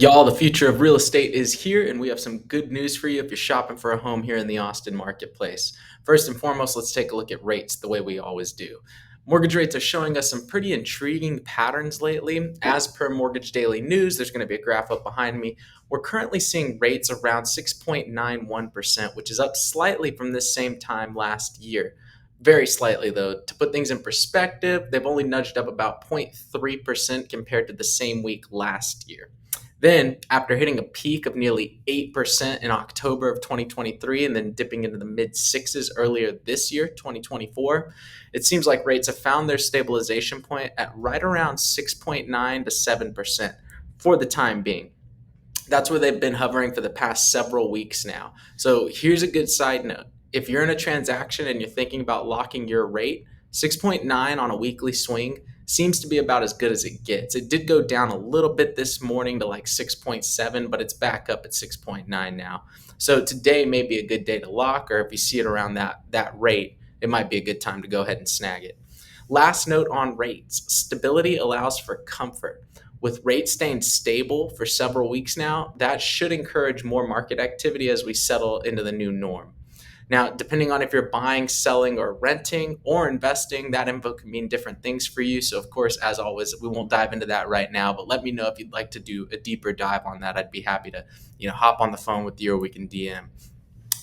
Y'all, the future of real estate is here, and we have some good news for you if you're shopping for a home here in the Austin marketplace. First and foremost, let's take a look at rates the way we always do. Mortgage rates are showing us some pretty intriguing patterns lately. As per Mortgage Daily News, there's going to be a graph up behind me. We're currently seeing rates around 6.91%, which is up slightly from this same time last year. Very slightly, though. To put things in perspective, they've only nudged up about 0.3% compared to the same week last year. Then, after hitting a peak of nearly 8% in October of 2023 and then dipping into the mid sixes earlier this year, 2024, it seems like rates have found their stabilization point at right around 6.9 to 7% for the time being. That's where they've been hovering for the past several weeks now. So here's a good side note. If you're in a transaction and you're thinking about locking your rate, 6.9 on a weekly swing seems to be about as good as it gets. It did go down a little bit this morning to like 6.7, but it's back up at 6.9 now. So today may be a good day to lock, or if you see it around that rate, it might be a good time to go ahead and snag it. Last note on rates. Stability allows for comfort. With rates staying stable for several weeks now, that should encourage more market activity as we settle into the new norm. Now, depending on if you're buying, selling, or renting or investing, that info can mean different things for you. So, of course, as always, we won't dive into that right now, but let me know if you'd like to do a deeper dive on that. I'd be happy to, hop on the phone with you or we can DM.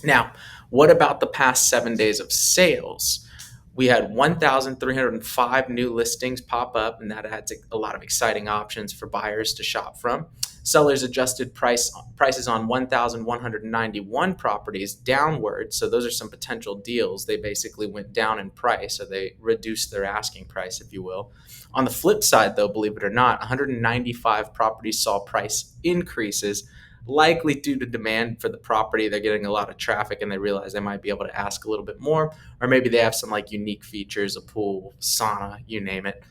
Now, what about the past 7 days of sales? We had 1,305 new listings pop up, and that adds a lot of exciting options for buyers to shop from. Sellers adjusted prices on 1,191 properties downward, so those are some potential deals. They basically went down in price, so they reduced their asking price, if you will. On the flip side, though, believe it or not, 195 properties saw price increases, likely due to demand for the property. They're getting a lot of traffic and they realize they might be able to ask a little bit more, or maybe they have some like unique features, a pool, sauna, you name it.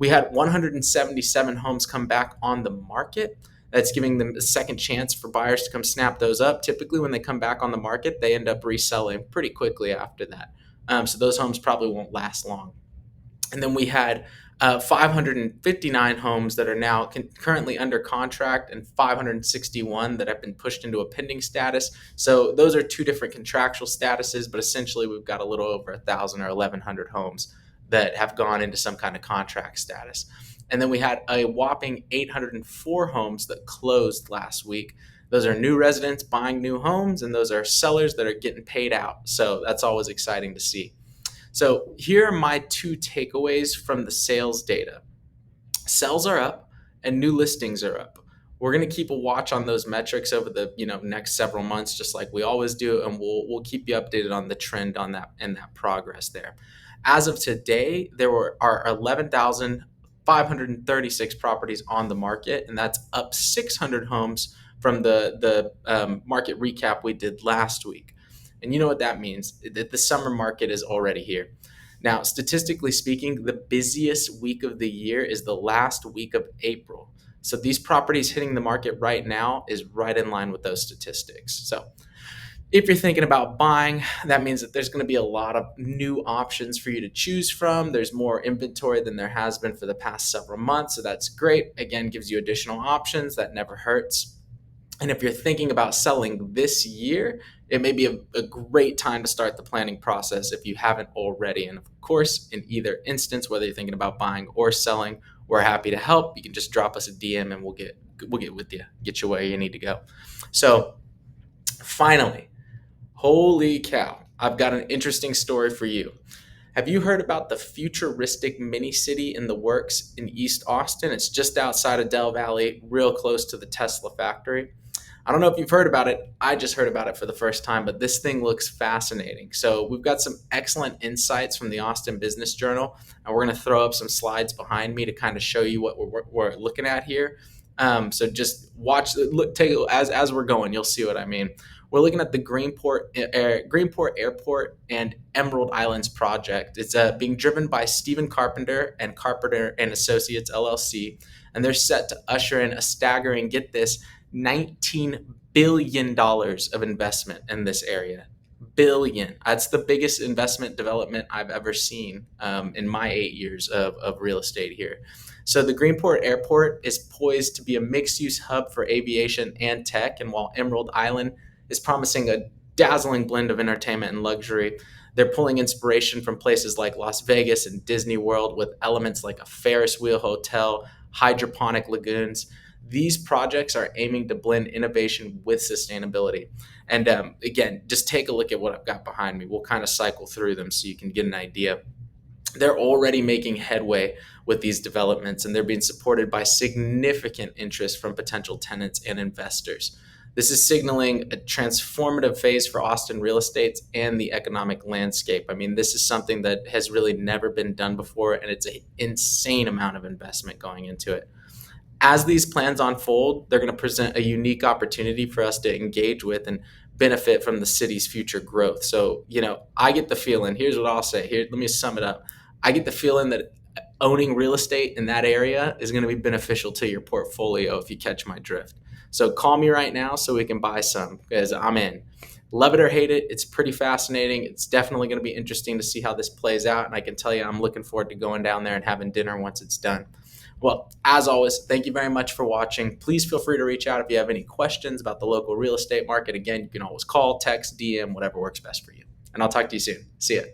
We had 177 homes come back on the market. That's giving them a second chance for buyers to come snap those up. Typically, when they come back on the market, they end up reselling pretty quickly after that. So those homes probably won't last long. And then we had 559 homes that are now currently under contract and 561 that have been pushed into a pending status. So those are two different contractual statuses, but essentially we've got a little over 1,000 or 1,100 homes that have gone into some kind of contract status. And then we had a whopping 804 homes that closed last week. Those are new residents buying new homes, and those are sellers that are getting paid out. So that's always exciting to see. So here are my two takeaways from the sales data. Sales are up and new listings are up. We're going to keep a watch on those metrics over the next several months, just like we always do, and we'll keep you updated on the trend on that and that progress there. As of today, are 11,536 properties on the market, and that's up 600 homes from the market recap we did last week. And you know what that means? The summer market is already here. Now, statistically speaking, the busiest week of the year is the last week of April. So these properties hitting the market right now is right in line with those statistics. So if you're thinking about buying, that means that there's going to be a lot of new options for you to choose from. There's more inventory than there has been for the past several months. So that's great. Again, gives you additional options. That never hurts. And if you're thinking about selling this year, it may be a great time to start the planning process if you haven't already. And of course, in either instance, whether you're thinking about buying or selling, we're happy to help. You can just drop us a DM and we'll get with you, get you where you need to go. So finally, holy cow, I've got an interesting story for you. Have you heard about the futuristic mini city in the works in East Austin? It's just outside of Del Valley, real close to the Tesla factory. I don't know if you've heard about it. I just heard about it for the first time, but this thing looks fascinating. So we've got some excellent insights from the Austin Business Journal, and we're going to throw up some slides behind me to kind of show you what we're looking at here. So just take as we're going. You'll see what I mean. We're looking at the Greenport Airport and Emerald Islands project. It's being driven by Stephen Carpenter and Carpenter and Associates LLC, and they're set to usher in a staggering, get this, $19 billion of investment in this area. Billion. That's the biggest investment development I've ever seen in my 8 years of real estate here. So the Greenport Airport is poised to be a mixed-use hub for aviation and tech, and while Emerald Island is promising a dazzling blend of entertainment and luxury, they're pulling inspiration from places like Las Vegas and Disney World with elements like a Ferris wheel hotel, hydroponic lagoons. These projects are aiming to blend innovation with sustainability. And again, just take a look at what I've got behind me. We'll kind of cycle through them so you can get an idea. They're already making headway with these developments, and they're being supported by significant interest from potential tenants and investors. This is signaling a transformative phase for Austin real estate and the economic landscape. I mean, this is something that has really never been done before, and it's an insane amount of investment going into it. As these plans unfold, they're going to present a unique opportunity for us to engage with and benefit from the city's future growth. So, I get the feeling, here's what I'll say. Here, let me sum it up. I get the feeling that owning real estate in that area is going to be beneficial to your portfolio if you catch my drift. So call me right now so we can buy some because I'm in. Love it or hate it, it's pretty fascinating. It's definitely going to be interesting to see how this plays out. And I can tell you, I'm looking forward to going down there and having dinner once it's done. Well, as always, thank you very much for watching. Please feel free to reach out if you have any questions about the local real estate market. Again, you can always call, text, DM, whatever works best for you. And I'll talk to you soon. See ya.